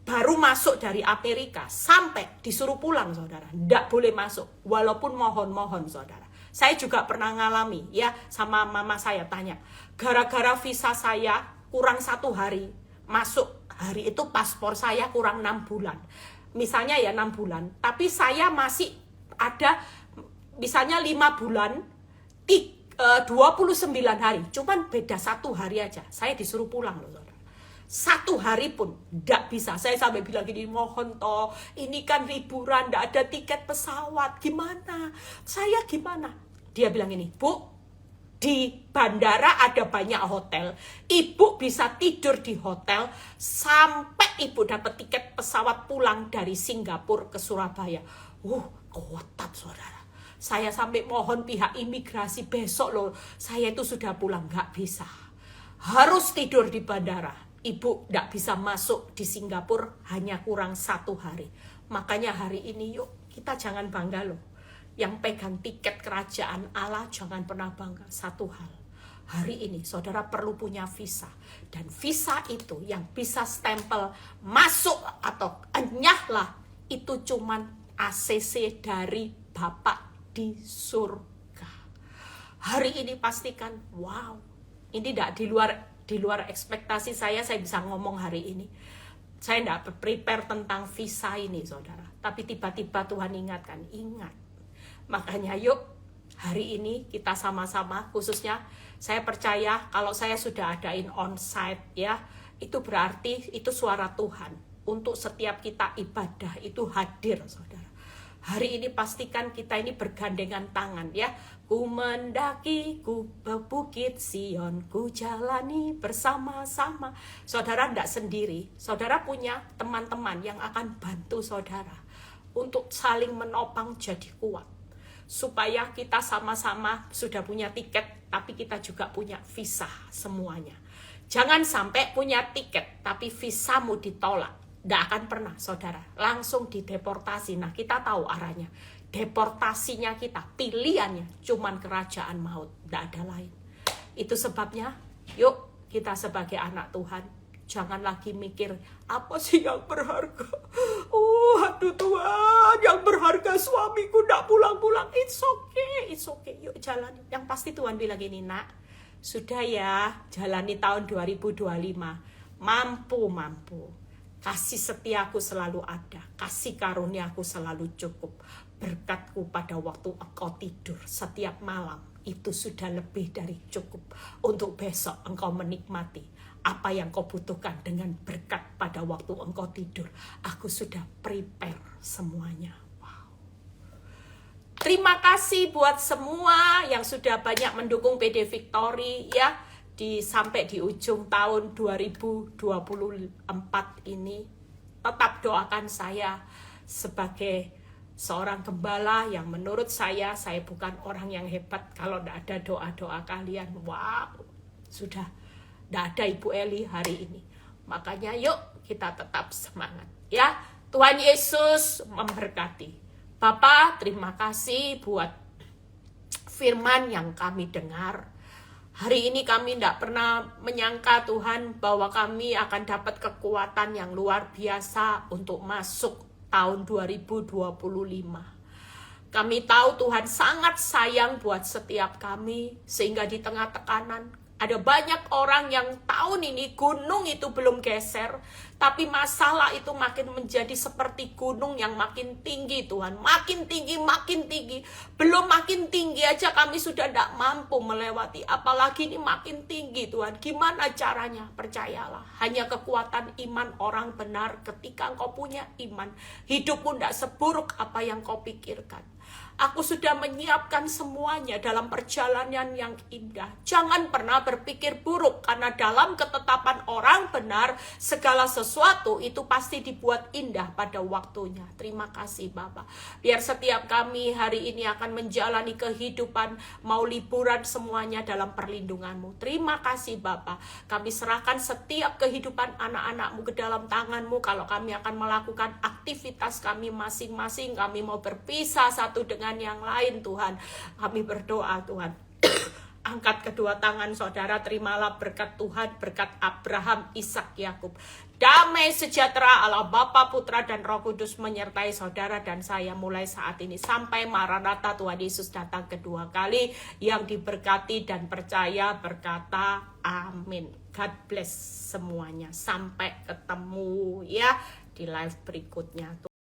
baru masuk dari Amerika sampai disuruh pulang saudara, tidak boleh masuk walaupun mohon saudara. Saya juga pernah ngalami ya, sama mama saya tanya, gara-gara visa saya kurang 1 hari masuk, hari itu paspor saya kurang 6 bulan, misalnya ya 6 bulan, tapi saya masih ada misalnya 5 bulan 29 hari, cuman beda 1 hari aja, saya disuruh pulang loh saudara. 1 hari pun tidak bisa. Saya sampai bilang gini, mohon toh, ini kan liburan, tidak ada tiket pesawat, gimana? Saya gimana? Dia bilang ini, Bu, di bandara ada banyak hotel, ibu bisa tidur di hotel sampai ibu dapat tiket pesawat pulang dari Singapura ke Surabaya. Kotat saudara. Saya sampai mohon pihak imigrasi, besok loh saya itu sudah pulang, nggak bisa, harus tidur di bandara. Ibu nggak bisa masuk di Singapura, hanya kurang 1 hari. Makanya hari ini yuk, kita jangan bangga loh, yang pegang tiket kerajaan Allah jangan pernah bangga. Satu hal, hari ini saudara perlu punya visa, dan visa itu yang bisa stempel masuk atau enyahlah, itu cuman ACC dari Bapak di surga. Hari ini pastikan, wow, ini tidak di luar ekspektasi saya bisa ngomong hari ini. Saya tidak prepare tentang visa ini, saudara. Tapi tiba-tiba Tuhan ingatkan, ingat. Makanya yuk, hari ini kita sama-sama, khususnya saya percaya kalau saya sudah adain onsite ya, itu berarti itu suara Tuhan. Untuk setiap kita ibadah itu hadir, saudara. Hari ini pastikan kita ini bergandengan tangan ya. Ku mendaki, ku bukit Sion, ku jalani bersama-sama. Saudara tidak sendiri, saudara punya teman-teman yang akan bantu saudara untuk saling menopang jadi kuat. Supaya kita sama-sama sudah punya tiket, tapi kita juga punya visa semuanya. Jangan sampai punya tiket, tapi visamu ditolak. Tidak akan pernah, saudara. Langsung dideportasi. Nah, kita tahu arahnya. Deportasinya kita, pilihannya cuman kerajaan maut, tidak ada lain. Itu sebabnya, yuk kita sebagai anak Tuhan, jangan lagi mikir, apa sih yang berharga? Oh, aduh Tuhan, yang berharga suamiku tidak pulang-pulang. It's okay, yuk jalani. Yang pasti Tuhan bilang gini, nak, sudah ya, jalani tahun 2025, mampu. Kasih setiaku selalu ada, kasih karuniaku selalu cukup. Berkatku pada waktu engkau tidur setiap malam itu sudah lebih dari cukup untuk besok engkau menikmati apa yang kau butuhkan dengan berkat pada waktu engkau tidur. Aku sudah prepare semuanya. Wow. Terima kasih buat semua yang sudah banyak mendukung PD Victory ya. Sampai di ujung tahun 2024 ini, tetap doakan saya sebagai seorang gembala yang menurut saya bukan orang yang hebat kalau tidak ada doa-doa kalian. Wow, sudah tidak ada Ibu Eli hari ini. Makanya yuk kita tetap semangat ya. Tuhan Yesus memberkati. Bapak, terima kasih buat firman yang kami dengar. Hari ini kami tidak pernah menyangka Tuhan bahwa kami akan dapat kekuatan yang luar biasa untuk masuk tahun 2025. Kami tahu Tuhan sangat sayang buat setiap kami, sehingga di tengah tekanan ada banyak orang yang tahun ini gunung itu belum geser, tapi masalah itu makin menjadi seperti gunung yang makin tinggi Tuhan. Makin tinggi. Belum makin tinggi aja kami sudah tidak mampu melewati. Apalagi ini makin tinggi Tuhan. Gimana caranya? Percayalah. Hanya kekuatan iman orang benar ketika engkau punya iman. Hidupmu tidak seburuk apa yang kau pikirkan. Aku sudah menyiapkan semuanya dalam perjalanan yang indah. Jangan pernah berpikir buruk, karena dalam ketetapan orang benar, segala sesuatu itu pasti dibuat indah pada waktunya. Terima kasih Bapak. Biar setiap kami hari ini akan menjalani kehidupan, mau liburan semuanya dalam perlindungan-Mu. Terima kasih Bapak. Kami serahkan setiap kehidupan anak-anak-Mu ke dalam tangan-Mu. Kalau kami akan melakukan aktivitas kami masing-masing, kami mau berpisah satu dengan yang lain Tuhan. Kami berdoa Tuhan. Angkat kedua tangan saudara, terimalah berkat Tuhan, berkat Abraham, Ishak, Yakub. Damai sejahtera Allah Bapa, Putra dan Roh Kudus menyertai saudara dan saya mulai saat ini sampai Maranatha Tuhan Yesus datang kedua kali. Yang diberkati dan percaya berkata amin. God bless semuanya. Sampai ketemu ya di live berikutnya.